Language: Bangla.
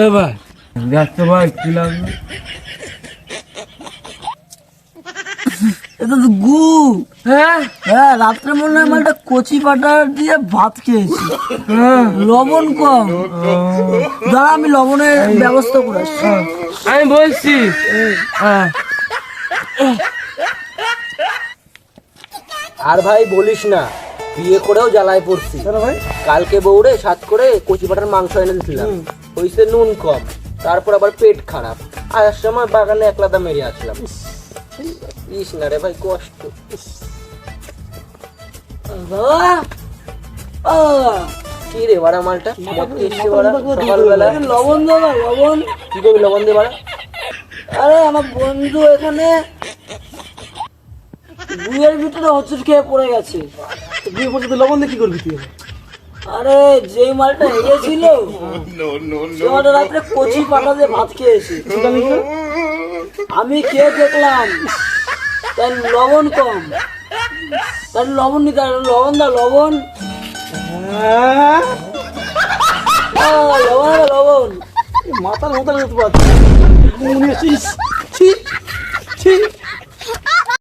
এবার দেখতে ভাই কি লাগবে? এটা তো গু। হ্যাঁ, রাত্রে মনে হয় মালটা কচি পাটা দিয়ে ভাত খেয়েছি। লবণ কম। দাঁড়া, আমি লবণের ব্যবস্থা করে আসছি। আমি বলছি আর ভাই বলিস না, বিয়ে করেও জ্বালায় পড়ছি। ভাই কালকে বউরে সাত করে কচি পাটার মাংস এনে দিয়েছিলাম, হইছে নুন কম, তারপর আবার পেট খারাপ। আসার সময় বাগানে একলাদা মেরে আসলাম। ইস না রে ভাই, কষ্ট। কি রে বাড়া মালটা সকালবেলা লবণ দেবা, লবণ। কি করবি লবণ দিয়ে বাড়া? আরে আমার বন্ধু এখানে গুয়ের ভিতরে হোঁচট খেয়ে পড়ে গেছে। বিয়ে করতে তুই লবণ দিয়ে কি করবি তুই? আরে যেই মালটা হেগেছিল সে মালটা রাত্রে কচি পাটা দিয়ে ভাত খেয়েছি। আমি খেয়ে দেখলাম তার লবণ কম, তার লবণ নিতে লবণ দা লবণ লবণ লবণ মাথার মতো পারছি